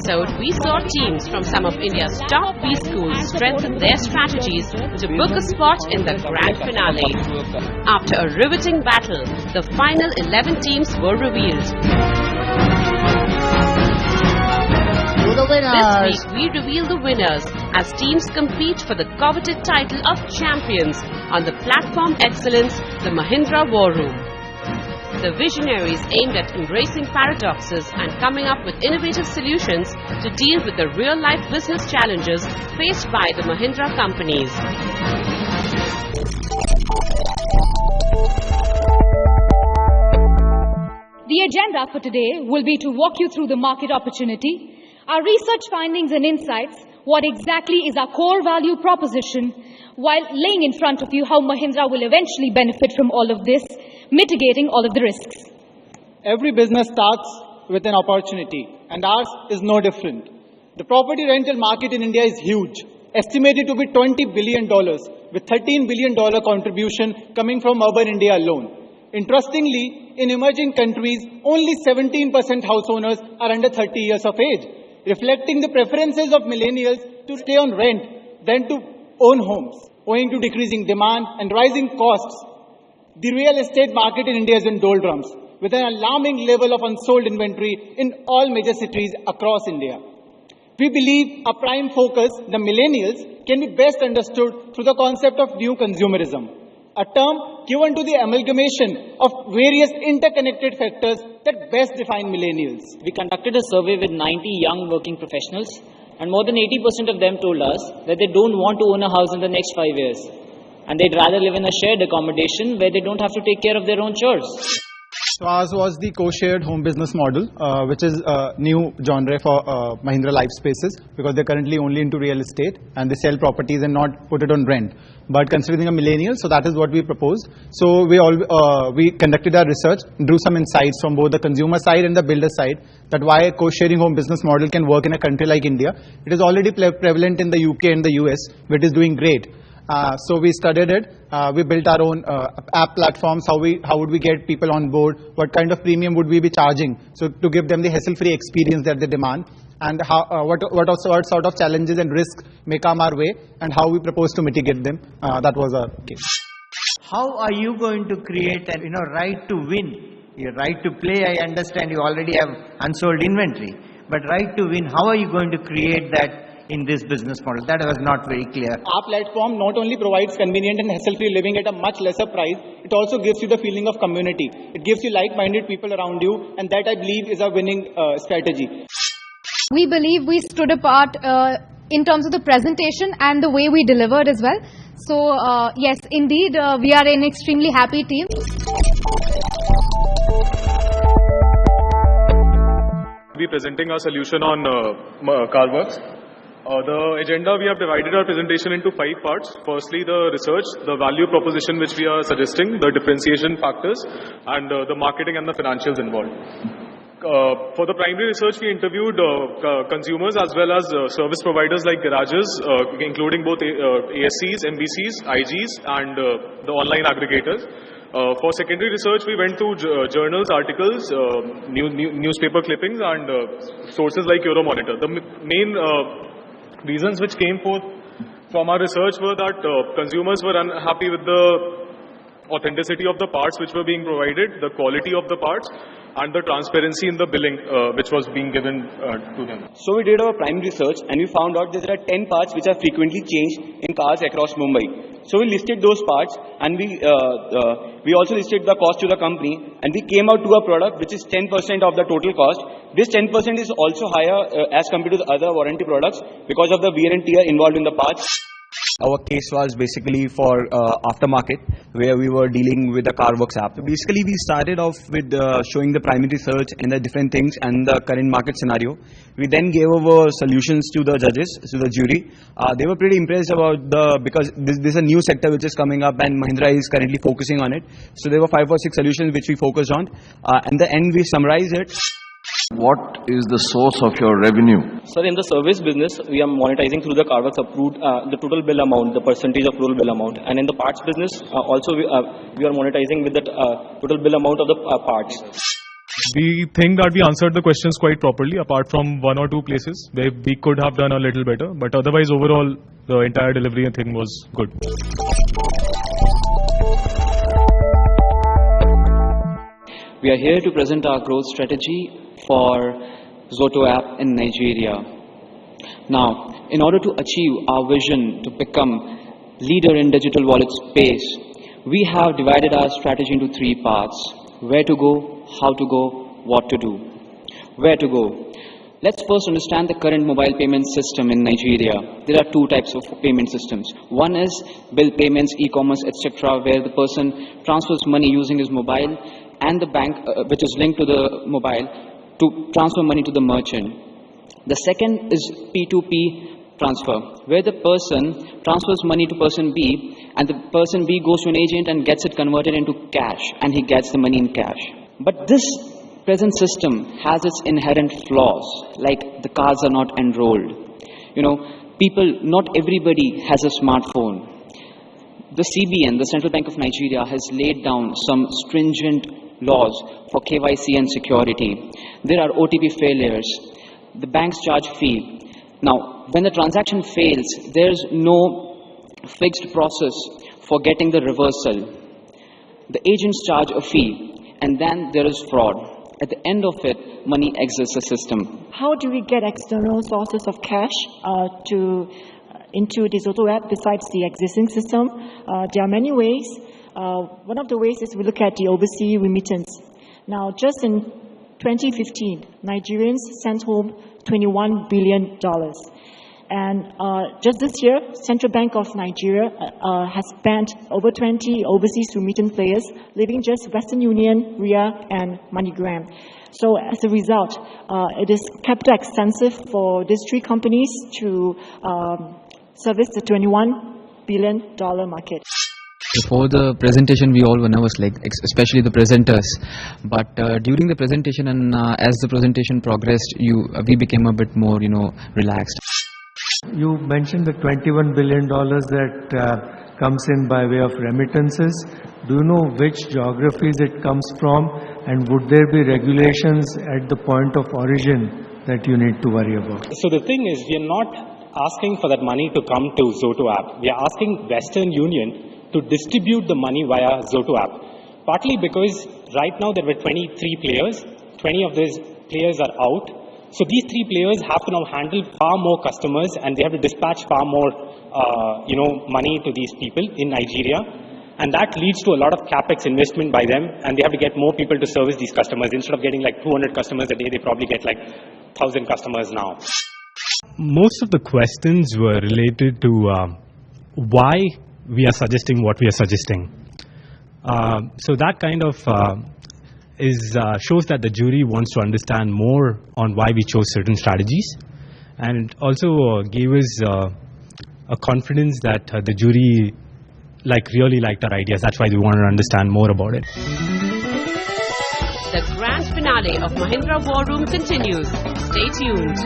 episode, we saw teams from some of India's top B schools strengthen their strategies to book a spot in the grand finale. After a riveting battle, the final 11 teams were revealed. This week, we reveal the winners as teams compete for the coveted title of champions on the platform excellence, the Mahindra War Room. The visionaries aimed at embracing paradoxes and coming up with innovative solutions to deal with the real-life business challenges faced by the Mahindra companies. The agenda for today will be to walk you through the market opportunity, our research findings and insights, what exactly is our core value proposition, while laying in front of you how Mahindra will eventually benefit from all of this, mitigating all of the risks. Every business starts with an opportunity, and ours is no different. The property rental market in India is huge, estimated to be $20 billion, with $13 billion contribution coming from urban India alone. Interestingly, in emerging countries, only 17% house owners are under 30 years of age, reflecting the preferences of millennials to stay on rent than to own homes. Owing to decreasing demand and rising costs, the real estate market in India is in doldrums, with an alarming level of unsold inventory in all major cities across India. We believe our prime focus, the millennials, can be best understood through the concept of new consumerism, a term given to the amalgamation of various interconnected factors that best define millennials. We conducted a survey with 90 young working professionals, and more than 80% of them told us that they don't want to own a house in the next 5 years. And they'd rather live in a shared accommodation where they don't have to take care of their own chores. So ours was the co-shared home business model, which is a new genre for Mahindra Life Spaces, because they're currently only into real estate and they sell properties and not put it on rent. But considering a millennial, so that is what we proposed. So we conducted our research, drew some insights from both the consumer side and the builder side, that why a co-sharing home business model can work in a country like India. It is already prevalent in the UK and the US, which is doing great. So we studied it, we built our own app platforms, how would we get people on board, what kind of premium would we be charging, so to give them the hassle-free experience that they demand, and what sort of challenges and risks may come our way, and how we propose to mitigate them. That was our case. How are you going to create a right to win? Your right to play, I understand you already have unsold inventory, but right to win, how are you going to create that in this business model? That was not very clear. Our platform not only provides convenient and hassle-free living at a much lesser price, it also gives you the feeling of community. It gives you like-minded people around you, and that, I believe, is a winning strategy. We believe we stood apart in terms of the presentation and the way we delivered as well. So yes, indeed, we are an extremely happy team. We'll be presenting our solution on CarWorks. The agenda, we have divided our presentation into 5 parts. Firstly, the research, the value proposition which we are suggesting, the differentiation factors, and the marketing and the financials involved. For the primary research, we interviewed consumers as well as service providers like garages, including both ASCs, MBCs, IGs, and the online aggregators. For secondary research, we went through journals, articles, newspaper clippings, and sources like Euromonitor. The main reasons which came forth from our research were that consumers were unhappy with the authenticity of the parts which were being provided, the quality of the parts, and the transparency in the billing which was being given to them. So we did our primary research and we found out that there are 10 parts which are frequently changed in cars across Mumbai. So we listed those parts, and we also listed the cost to the company, and we came out to a product which is 10% of the total cost. This 10% is also higher as compared to the other warranty products because of the wear and tear involved in the parts. Our case was basically for Aftermarket, where we were dealing with the CarWorks app. So basically, we started off with showing the primary research and the different things and the current market scenario. We then gave our solutions to the judges, to the jury. They were pretty impressed about because this is a new sector which is coming up and Mahindra is currently focusing on it. So there were 5 or 6 solutions which we focused on. And the end, we summarized it. What is the source of your revenue? Sir, in the service business, we are monetizing through the CarWorks approved, the total bill amount, the percentage of total bill amount. And in the parts business, also we are monetizing with the total bill amount of the parts. We think that we answered the questions quite properly, apart from one or two places where we could have done a little better. But otherwise, overall, the entire delivery thing was good. We are here to present our growth strategy for Zoto app in Nigeria. Now, in order to achieve our vision to become leader in digital wallet space, we have divided our strategy into three parts: where to go, how to go, what to do. Where to go? Let's first understand the current mobile payment system in Nigeria. There are two types of payment systems. One is bill payments, e-commerce, etc., where the person transfers money using his mobile and the bank, which is linked to the mobile, to transfer money to the merchant. The second is P2P transfer, where the person transfers money to person B, and the person B goes to an agent and gets it converted into cash, and he gets the money in cash. But this present system has its inherent flaws, like the cards are not enrolled. Not everybody has a smartphone. The CBN, the Central Bank of Nigeria, has laid down some stringent laws for KYC and security. There are OTP failures. The banks charge fee. Now, when the transaction fails, there's no fixed process for getting the reversal. The agents charge a fee, and then there is fraud. At the end of it, money exits the system. How do we get external sources of cash into the Zoto app besides the existing system? There are many ways. One of the ways is we look at the overseas remittance. Now, just in 2015, Nigerians sent home $21 billion. And just this year, Central Bank of Nigeria has banned over 20 overseas remittance players, leaving just Western Union, RIA, and MoneyGram. So as a result, it is capital extensive for these three companies to service the $21 billion market. Before the presentation, we all were nervous, especially the presenters. But during the presentation and as the presentation progressed, we became a bit more, relaxed. You mentioned the $21 billion that comes in by way of remittances. Do you know which geographies it comes from, and would there be regulations at the point of origin that you need to worry about? So the thing is, we are not asking for that money to come to Zoto app. We are asking Western Union to distribute the money via Zoto app. Partly because right now there were 23 players, 20 of these players are out. So these three players have to now handle far more customers, and they have to dispatch far more, money to these people in Nigeria. And that leads to a lot of capex investment by them, and they have to get more people to service these customers. Instead of getting 200 customers a day, they probably get 1,000 customers now. Most of the questions were related to why we are suggesting what we are suggesting. So that kind of shows that the jury wants to understand more on why we chose certain strategies, and also gave us a confidence that the jury really liked our ideas. That's why we wanted to understand more about it. The grand finale of Mahindra War Room continues. Stay tuned.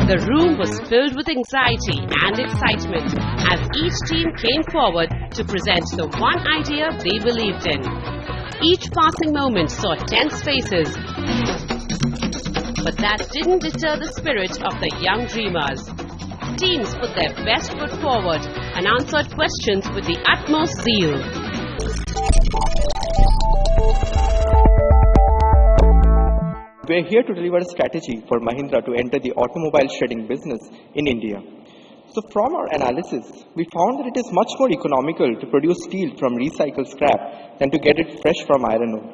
The room was filled with anxiety and excitement as each team came forward to present the one idea they believed in. Each passing moment saw tense faces, but that didn't deter the spirit of the young dreamers. Teams put their best foot forward and answered questions with the utmost zeal. We are here to deliver a strategy for Mahindra to enter the automobile shredding business in India. So from our analysis, we found that it is much more economical to produce steel from recycled scrap than to get it fresh from iron ore.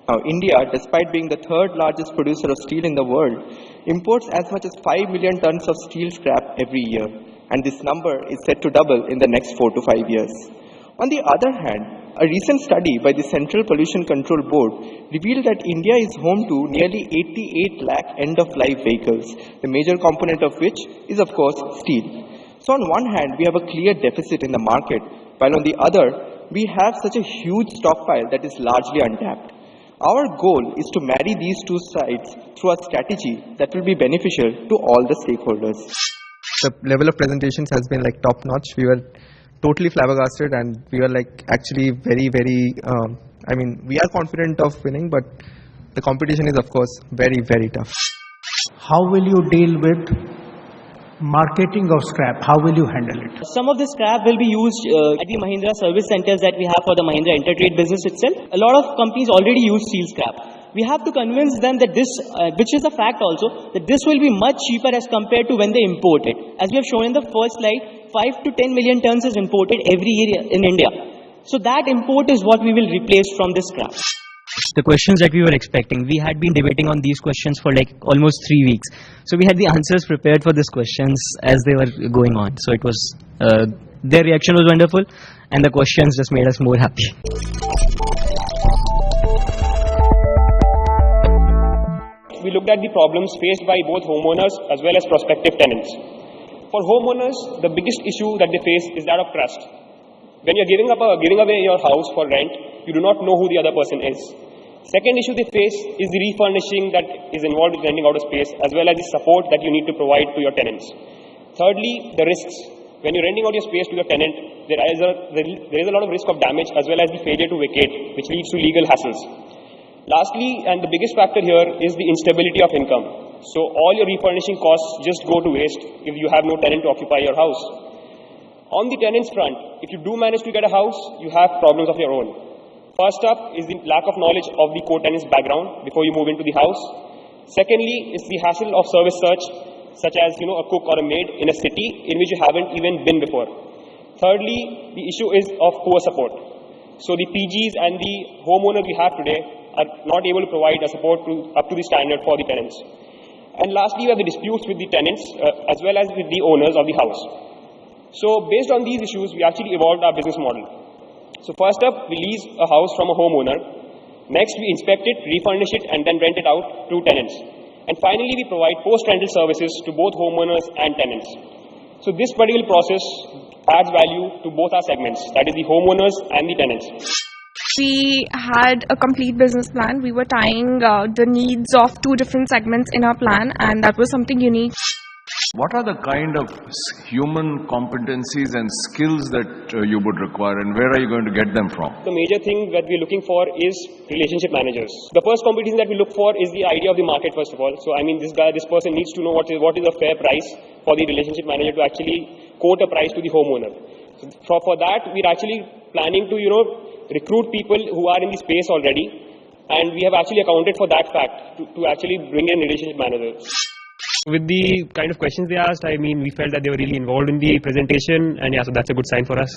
Now India, despite being the third largest producer of steel in the world, imports as much as 5 million tons of steel scrap every year. And this number is set to double in the next 4 to 5 years. On the other hand, a recent study by the Central Pollution Control Board revealed that India is home to nearly 88 lakh end-of-life vehicles, the major component of which is, of course, steel. So on one hand, we have a clear deficit in the market, while on the other, we have such a huge stockpile that is largely untapped. Our goal is to marry these two sides through a strategy that will be beneficial to all the stakeholders. The level of presentations has been like top notch. We were totally flabbergasted, and we were like actually very, we are confident of winning, but the competition is of course very, very tough. How will you deal with marketing of scrap? How will you handle it? Some of the scrap will be used at the Mahindra service centers that we have for the Mahindra Intertrade business itself. A lot of companies already use steel scrap. We have to convince them that this, which is a fact also, that this will be much cheaper as compared to when they import it. As we have shown in the first slide, 5 to 10 million tons is imported every year in India. So that import is what we will replace from this scrap. The questions that we were expecting, we had been debating on these questions for like almost 3 weeks. So we had the answers prepared for these questions as they were going on. So it was, their reaction was wonderful, and the questions just made us more happy. We looked at the problems faced by both homeowners as well as prospective tenants. For homeowners, the biggest issue that they face is that of trust. When you're giving away your house for rent, you do not know who the other person is. Second issue they face is the refurnishing that is involved with renting out a space, as well as the support that you need to provide to your tenants. Thirdly, the risks. When you're renting out your space to your tenant, there is a lot of risk of damage as well as the failure to vacate, which leads to legal hassles. Lastly, and the biggest factor here, is the instability of income. So all your refurnishing costs just go to waste if you have no tenant to occupy your house. On the tenants front, if you do manage to get a house, you have problems of your own. First up is the lack of knowledge of the co-tenant's background before you move into the house. Secondly, is the hassle of service search, such as a cook or a maid in a city in which you haven't even been before. Thirdly, the issue is of poor support. So the PGs and the homeowners we have today are not able to provide a support up to the standard for the tenants. And lastly, we have the disputes with the tenants as well as with the owners of the house. So based on these issues, we actually evolved our business model. So first up, we lease a house from a homeowner. Next, we inspect it, refurnish it, and then rent it out to tenants. And finally, we provide post-rental services to both homeowners and tenants. So this particular process adds value to both our segments, that is the homeowners and the tenants. We had a complete business plan. We were tying the needs of two different segments in our plan, and that was something unique. What are the kind of human competencies and skills that you would require, and where are you going to get them from? The major thing that we're looking for is relationship managers. The first competition that we look for is the idea of the market, first of all. So, this person needs to know what is a fair price for the relationship manager to actually quote a price to the homeowner. So for that, we're actually planning to, recruit people who are in the space already, and we have actually accounted for that fact to actually bring in relationship managers. With the kind of questions they asked, we felt that they were really involved in the presentation, and so that's a good sign for us.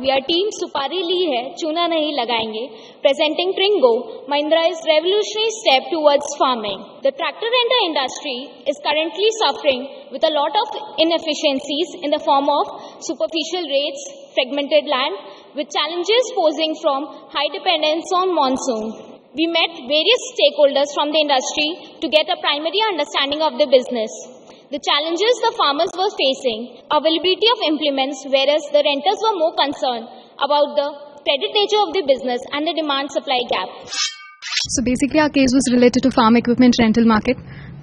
We are team Supari Li hai, Chuna nahi lagayenge, presenting Tringo, Mahindra's revolutionary step towards farming. The tractor renter industry is currently suffering with a lot of inefficiencies in the form of superficial rates, fragmented land, with challenges posing from high dependence on monsoon. We met various stakeholders from the industry to get a primary understanding of the business. The challenges the farmers were facing, availability of implements, whereas the renters were more concerned about the credit nature of the business and the demand-supply gap. So basically our case was related to farm equipment rental market.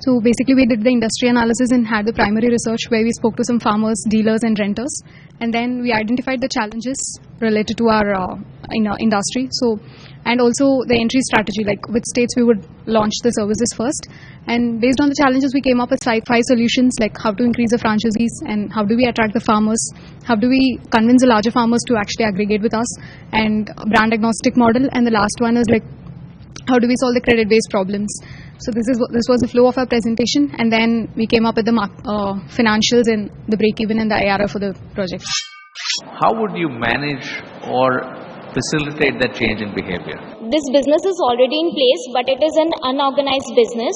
So basically we did the industry analysis and had the primary research where we spoke to some farmers, dealers and renters. And then we identified the challenges related to our industry. And also the entry strategy, like which states we would launch the services first. And based on the challenges, we came up with five solutions, like how to increase the franchisees and how do we attract the farmers, how do we convince the larger farmers to actually aggregate with us, and brand agnostic model. And the last one is like, how do we solve the credit-based problems? So this was the flow of our presentation, and then we came up with the financials and the break-even and the ARR for the project. How would you manage or facilitate that change in behavior? This business is already in place, but it is an unorganized business.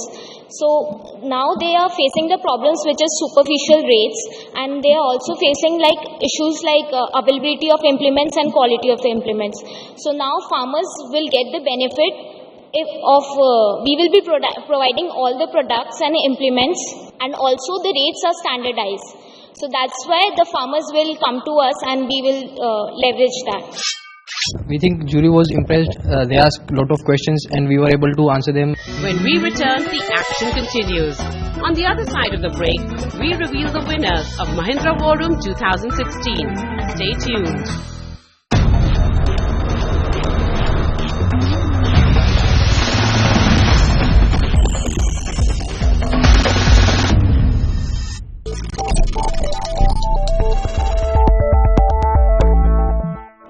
So now they are facing the problems which is superficial rates, and they are also facing issues like availability of implements and quality of implements. So now farmers will get the benefit we will be providing all the products and implements, and also the rates are standardized. So that's why the farmers will come to us and we will leverage that. We think jury was impressed. They asked a lot of questions and we were able to answer them. When we return, the action continues. On the other side of the break, we reveal the winners of Mahindra War Room 2016. Stay tuned.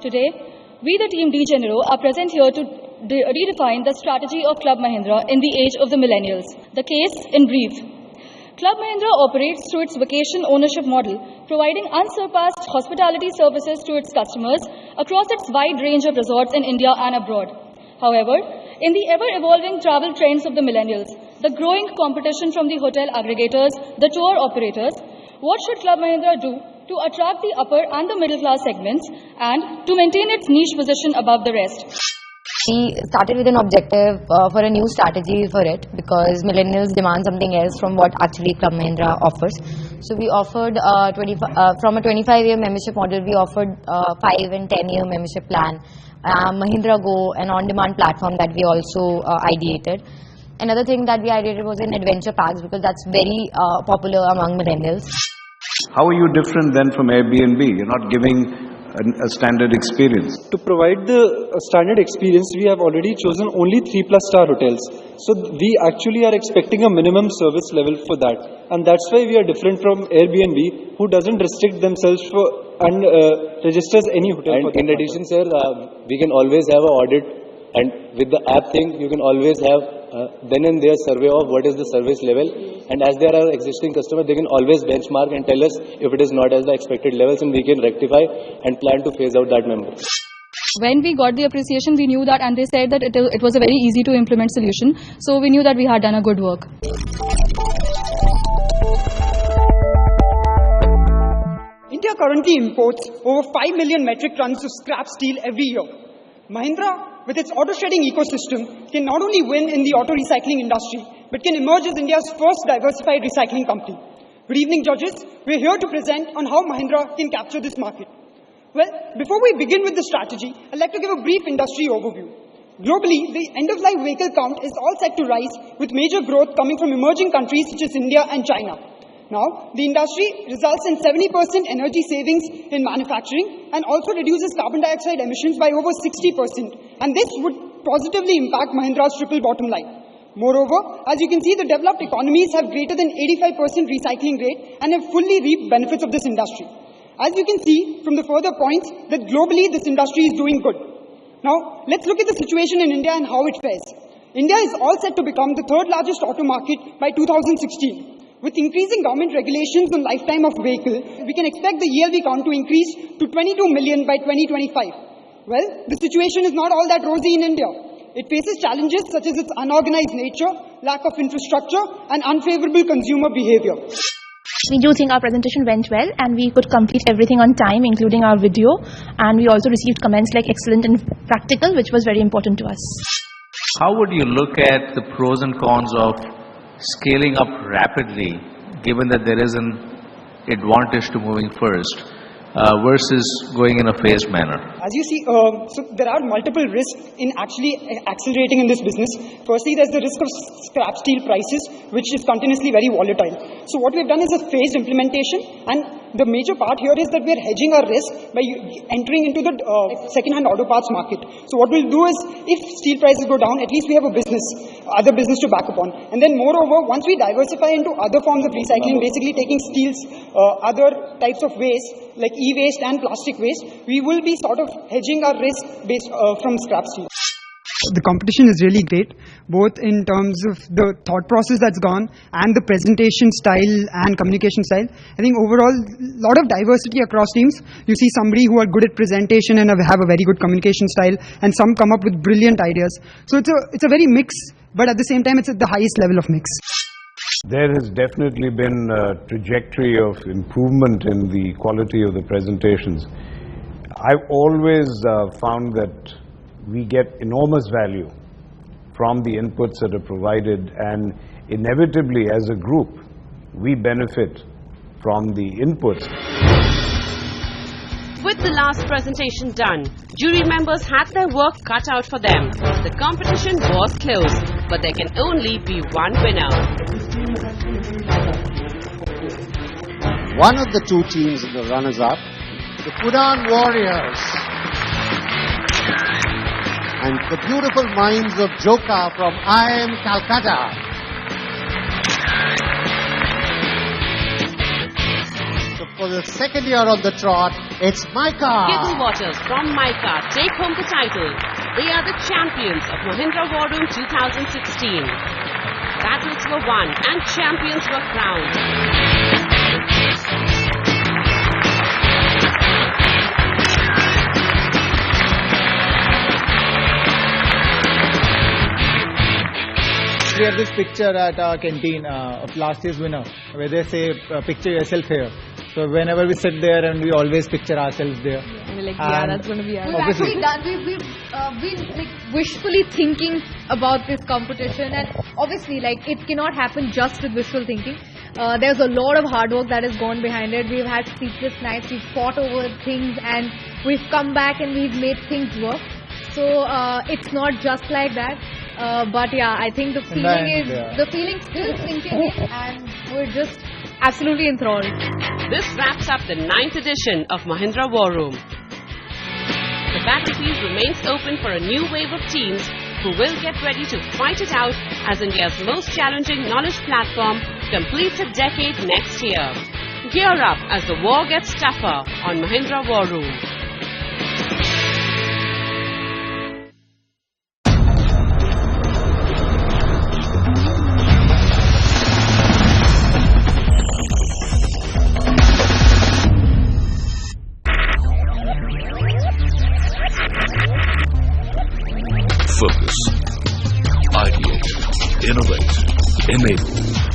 Today, we the team D Genero are present here to redefine the strategy of Club Mahindra in the age of the millennials. The case in brief. Club Mahindra operates through its vacation ownership model, providing unsurpassed hospitality services to its customers across its wide range of resorts in India and abroad. However, in the ever-evolving travel trends of the millennials, the growing competition from the hotel aggregators, the tour operators, what should Club Mahindra do to attract the upper and the middle class segments and to maintain its niche position above the rest? We started with an objective for a new strategy for it because millennials demand something else from what actually Club Mahindra offers. So we offered from a 25-year membership model, we offered 5 and 10-year membership plan. Mahindra Go, an on-demand platform that we also ideated. Another thing that we ideated was an adventure packs because that's very popular among millennials. How are you different then from Airbnb? You're not giving a standard experience. To provide the standard experience, we have already chosen only 3+ star hotels. So we actually are expecting a minimum service level for that. And that's why we are different from Airbnb, who doesn't restrict themselves for and registers any hotel. And in addition, sir, we can always have an audit. And with the app thing, you can always have then and there survey of what is the service level. And as they are our existing customer, they can always benchmark and tell us if it is not as the expected levels, and we can rectify and plan to phase out that member. When we got the appreciation, we knew that, and they said that it was a very easy to implement solution. So we knew that we had done a good work. India currently imports over 5 million metric tons of scrap steel every year. Mahindra, with its auto shredding ecosystem, can not only win in the auto recycling industry, but can emerge as India's first diversified recycling company. Good evening, judges. We're here to present on how Mahindra can capture this market. Well, before we begin with the strategy, I'd like to give a brief industry overview. Globally, the end-of-life vehicle count is all set to rise, with major growth coming from emerging countries such as India and China. Now, the industry results in 70% energy savings in manufacturing and also reduces carbon dioxide emissions by over 60%. And this would positively impact Mahindra's triple bottom line. Moreover, as you can see, the developed economies have greater than 85% recycling rate and have fully reaped benefits of this industry. As you can see from the further points that globally this industry is doing good. Now, let's look at the situation in India and how it fares. India is all set to become the third largest auto market by 2016. With increasing government regulations on lifetime of vehicle, we can expect the ELV count to increase to 22 million by 2025. Well, the situation is not all that rosy in India. It faces challenges such as its unorganized nature, lack of infrastructure, and unfavorable consumer behavior. We do think our presentation went well and we could complete everything on time, including our video. And we also received comments like excellent and practical, which was very important to us. How would you look at the pros and cons of scaling up rapidly, given that there is an advantage to moving first, versus going in a phased manner? As you see, so there are multiple risks in actually accelerating in this business. Firstly, there's the risk of scrap steel prices, which is continuously very volatile. So what we've done is a phased implementation, and the major part here is that we're hedging our risk by entering into the second-hand auto parts market. So what we'll do is, if steel prices go down, at least we have a business, other business to back up on. And then moreover, once we diversify into other forms of recycling, basically taking steels, other types of waste, like e-waste and plastic waste, we will be sort of hedging our risk based from scrap steel. The competition is really great, both in terms of the thought process that's gone and the presentation style and communication style. I think overall, a lot of diversity across teams. You see somebody who are good at presentation and have a very good communication style, and some come up with brilliant ideas. So it's a very mix, but at the same time, it's at the highest level of mix. There has definitely been a trajectory of improvement in the quality of the presentations. I've always found that we get enormous value from the inputs that are provided, and inevitably as a group we benefit from the inputs. With the last presentation done, jury members had their work cut out for them. The competition was close, but there can only be one winner. One of the two teams in the runners-up, the Puran Warriors, and the beautiful minds of Joka from IIM Calcutta. So for the second year on the trot, it's Micah. Giggle Waters from Micah take home the title. They are the champions of Mahindra War Room 2016. Battles were won and champions were crowned. We have this picture at our canteen of last year's winner, where they say, picture yourself here. So whenever we sit there, and we always picture ourselves there. And we're like, yeah, that's going to be us. We've actually done, we've been like wishfully thinking about this competition, and obviously like it cannot happen just with wishful thinking. There's a lot of hard work that has gone behind it. We've had sleepless nights, we've fought over things, and we've come back and we've made things work. So it's not just like that. But yeah, I think the feeling still sinking in, and we're just absolutely enthralled. This wraps up the 9th edition of Mahindra War Room. The battlefield remains open for a new wave of teams who will get ready to fight it out as India's most challenging knowledge platform completes a decade next year. Gear up as the war gets tougher on Mahindra War Room. Focus, ideate, innovate, enable.